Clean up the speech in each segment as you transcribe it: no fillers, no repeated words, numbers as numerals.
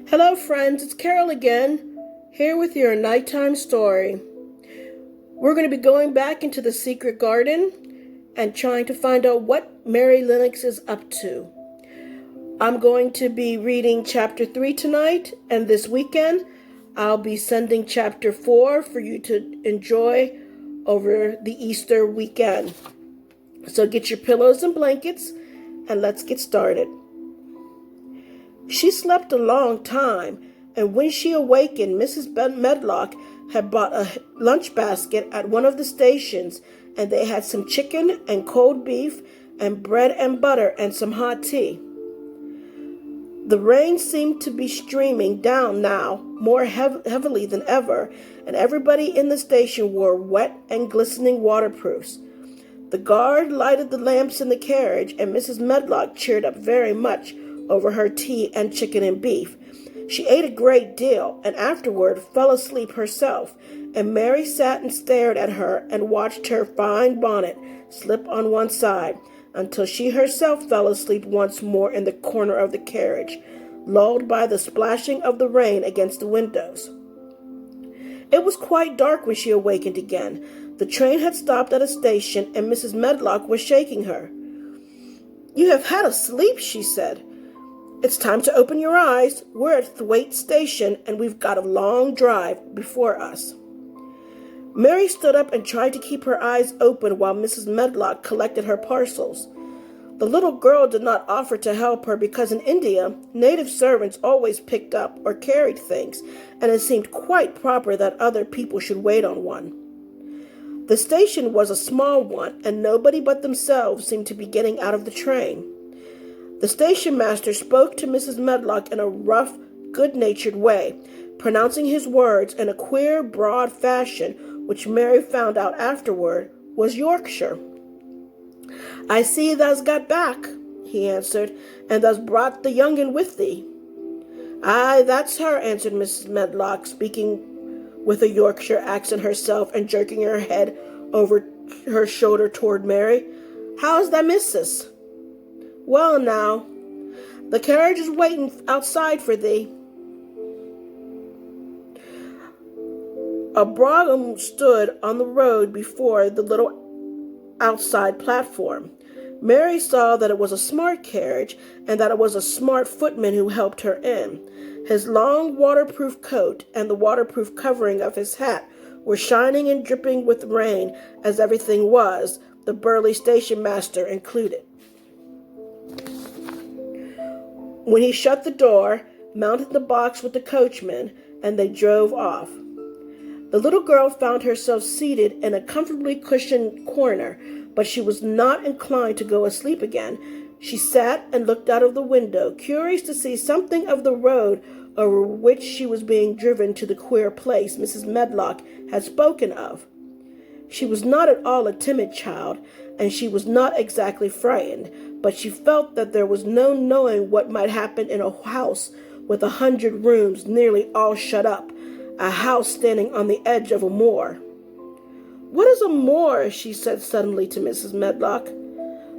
Hello friends, it's Carol again, here with your nighttime story. We're going to be going back into the secret garden and trying to find out what Mary Lennox is up to. I'm going to be reading chapter 3 tonight, and this weekend I'll be sending chapter 4 for you to enjoy over the Easter weekend. So get your pillows and blankets and let's get started. She slept a long time, and when she awakened, Mrs. Medlock had bought a lunch basket at one of the stations, and they had some chicken and cold beef and bread and butter and some hot tea. The rain seemed to be streaming down now, more heavily than ever, and everybody in the station wore wet and glistening waterproofs. The guard lighted the lamps in the carriage, and Mrs. Medlock cheered up very much over her tea and chicken and beef. She ate a great deal, and afterward fell asleep herself, and Mary sat and stared at her and watched her fine bonnet slip on one side, until she herself fell asleep once more in the corner of the carriage, lulled by the splashing of the rain against the windows. It was quite dark when she awakened again. The train had stopped at a station, and Mrs. Medlock was shaking her. "You have had a sleep," she said. "It's time to open your eyes. We're at Thwaite Station, and we've got a long drive before us." Mary stood up and tried to keep her eyes open while Mrs. Medlock collected her parcels. The little girl did not offer to help her because in India, native servants always picked up or carried things, and it seemed quite proper that other people should wait on one. The station was a small one, and nobody but themselves seemed to be getting out of the train. The station master spoke to Mrs. Medlock in a rough, good-natured way, pronouncing his words in a queer, broad fashion, which Mary found out afterward was Yorkshire. "I see thou's got back," he answered, "and thou's brought the young'un with thee." "Aye, that's her," answered Mrs. Medlock, speaking with a Yorkshire accent herself and jerking her head over her shoulder toward Mary. "How's thy missus?" "Well now, the carriage is waiting outside for thee." A brougham stood on the road before the little outside platform. Mary saw that it was a smart carriage and that it was a smart footman who helped her in. His long waterproof coat and the waterproof covering of his hat were shining and dripping with rain, as everything was, the burly station master included. When he shut the door, mounted the box with the coachman, and they drove off. The little girl found herself seated in a comfortably cushioned corner, but she was not inclined to go asleep again. She sat and looked out of the window, curious to see something of the road over which she was being driven to the queer place Mrs. Medlock had spoken of. She was not at all a timid child, and she was not exactly frightened, but she felt that there was no knowing what might happen in a house with 100 rooms nearly all shut up, a house standing on the edge of a moor. "What is a moor?" she said suddenly to Mrs. Medlock.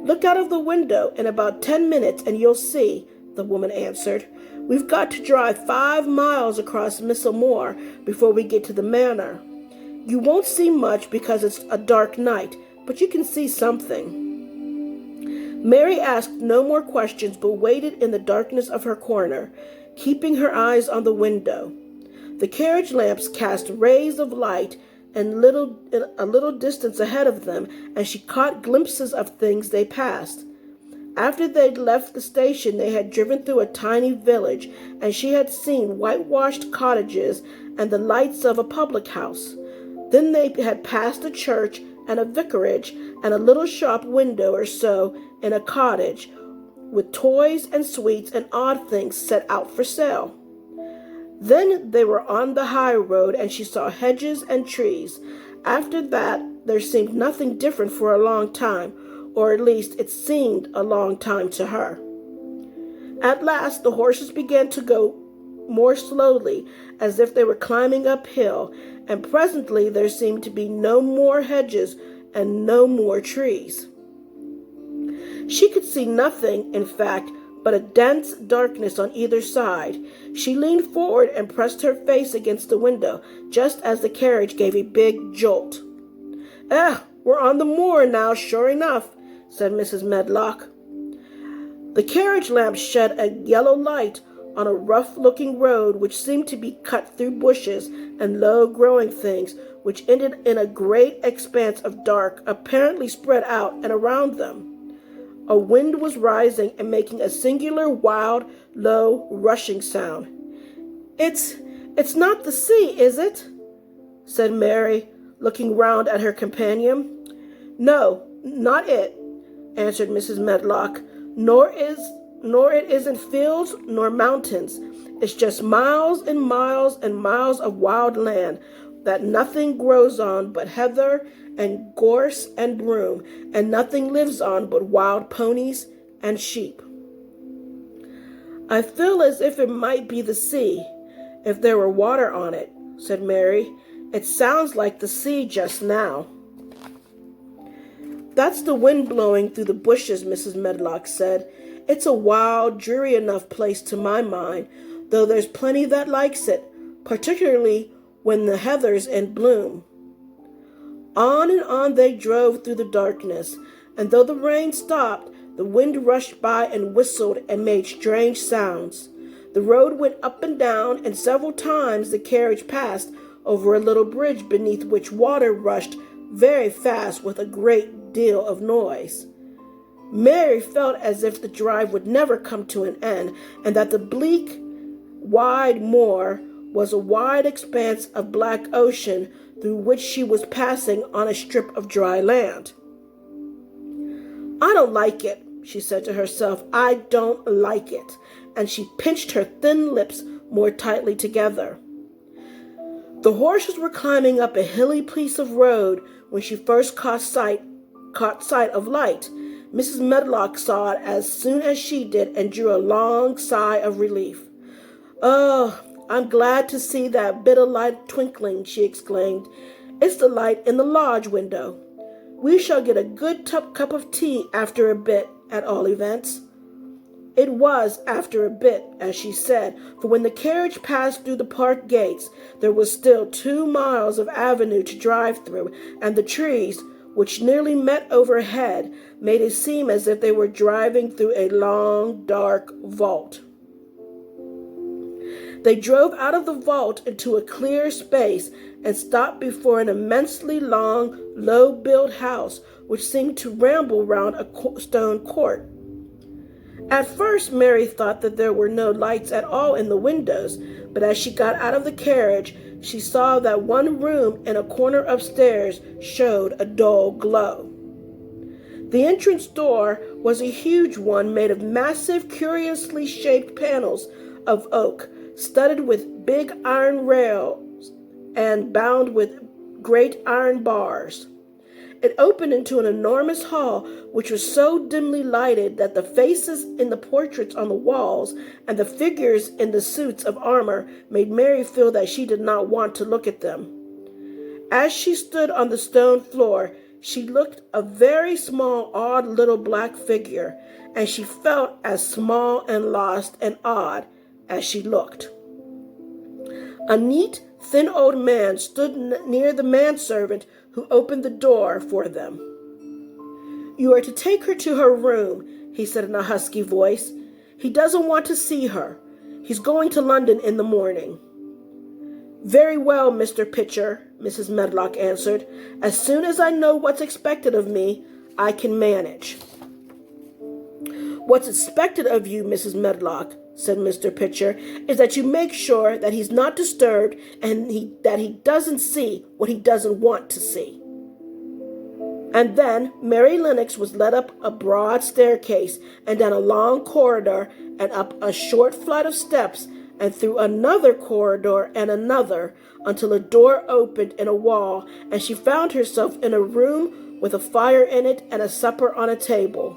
"Look out of the window in about 10 minutes and you'll see," the woman answered. "We've got to drive 5 miles across Missel Moor before we get to the manor. You won't see much because it's a dark night, but you can see something." Mary asked no more questions but waited in the darkness of her corner, keeping her eyes on the window. The carriage lamps cast rays of light a little distance ahead of them, and she caught glimpses of things they passed. After they'd left the station, they had driven through a tiny village, and she had seen whitewashed cottages and the lights of a public house. Then they had passed a church and a vicarage and a little shop window or so in a cottage, with toys and sweets and odd things set out for sale. Then they were on the high road, and she saw hedges and trees. After that, there seemed nothing different for a long time, or at least it seemed a long time to her. At last, the horses began to go more slowly, as if they were climbing uphill, and presently there seemed to be no more hedges and no more trees. She could see nothing, in fact, but a dense darkness on either side. She leaned forward and pressed her face against the window, just as the carriage gave a big jolt. We're on the moor now, sure enough," said Mrs. Medlock. The carriage lamp shed a yellow light on a rough-looking road which seemed to be cut through bushes and low-growing things, which ended in a great expanse of dark, apparently spread out and around them. A wind was rising and making a singular, wild, low, rushing sound. It's not the sea, is it?" said Mary, looking round at her companion. "No, not it," answered Mrs. Medlock. Nor it isn't fields nor mountains. It's just miles and miles and miles of wild land that nothing grows on but heather and gorse and broom, and nothing lives on but wild ponies and sheep." "I feel as if it might be the sea, if there were water on it," said Mary. "It sounds like the sea just now." "That's the wind blowing through the bushes," Mrs. Medlock said. "It's a wild, dreary enough place to my mind, though there's plenty that likes it, particularly when the heather's in bloom." On and on they drove through the darkness, and though the rain stopped, the wind rushed by and whistled and made strange sounds. The road went up and down, and several times the carriage passed over a little bridge beneath which water rushed very fast with a great deal of noise. Mary felt as if the drive would never come to an end, and that the bleak, wide moor was a wide expanse of black ocean through which she was passing on a strip of dry land. "I don't like it," she said to herself. "I don't like it." And she pinched her thin lips more tightly together. The horses were climbing up a hilly piece of road when she first caught sight of light. Mrs. Medlock saw it as soon as she did and drew a long sigh of relief. "Oh, I'm glad to see that bit of light twinkling," she exclaimed. "It's the light in the lodge window. We shall get a good cup of tea after a bit, at all events." It was after a bit, as she said, for when the carriage passed through the park gates, there was still 2 miles of avenue to drive through, and the trees, which nearly met overhead, made it seem as if they were driving through a long, dark vault. They drove out of the vault into a clear space and stopped before an immensely long, low-built house which seemed to ramble round a stone court. At first Mary thought that there were no lights at all in the windows, but as she got out of the carriage, she saw that one room in a corner upstairs showed a dull glow. The entrance door was a huge one made of massive, curiously shaped panels of oak, studded with big iron rails and bound with great iron bars. It opened into an enormous hall, which was so dimly lighted that the faces in the portraits on the walls and the figures in the suits of armor made Mary feel that she did not want to look at them. As she stood on the stone floor, she looked a very small, odd little black figure, and she felt as small and lost and odd as she looked. A neat, thin old man stood near the manservant who opened the door for them. "You are to take her to her room," he said in a husky voice. "He doesn't want to see her. He's going to London in the morning." "Very well, Mr. Pitcher," Mrs. Medlock answered. "As soon as I know what's expected of me, I can manage." "What's expected of you, Mrs. Medlock," said Mr. Pitcher, "is that you make sure that he's not disturbed and that he doesn't see what he doesn't want to see." And then Mary Lennox was led up a broad staircase and down a long corridor and up a short flight of steps and through another corridor and another until a door opened in a wall and she found herself in a room with a fire in it and a supper on a table.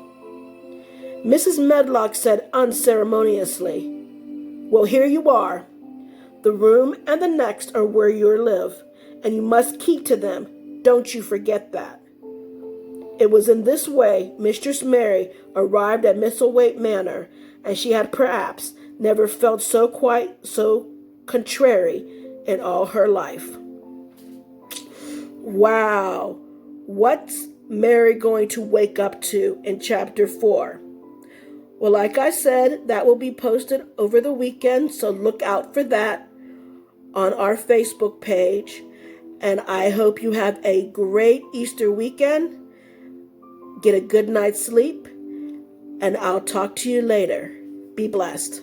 Mrs. Medlock said unceremoniously, "Well, here you are. The room and the next are where you live, and you must keep to them. Don't you forget that." It was in this way Mistress Mary arrived at Misselthwaite Manor, and she had perhaps never felt so quite so contrary in all her life. Wow, what's Mary going to wake up to in chapter 4? Well, like I said, that will be posted over the weekend, so look out for that on our Facebook page. And I hope you have a great Easter weekend. Get a good night's sleep, and I'll talk to you later. Be blessed.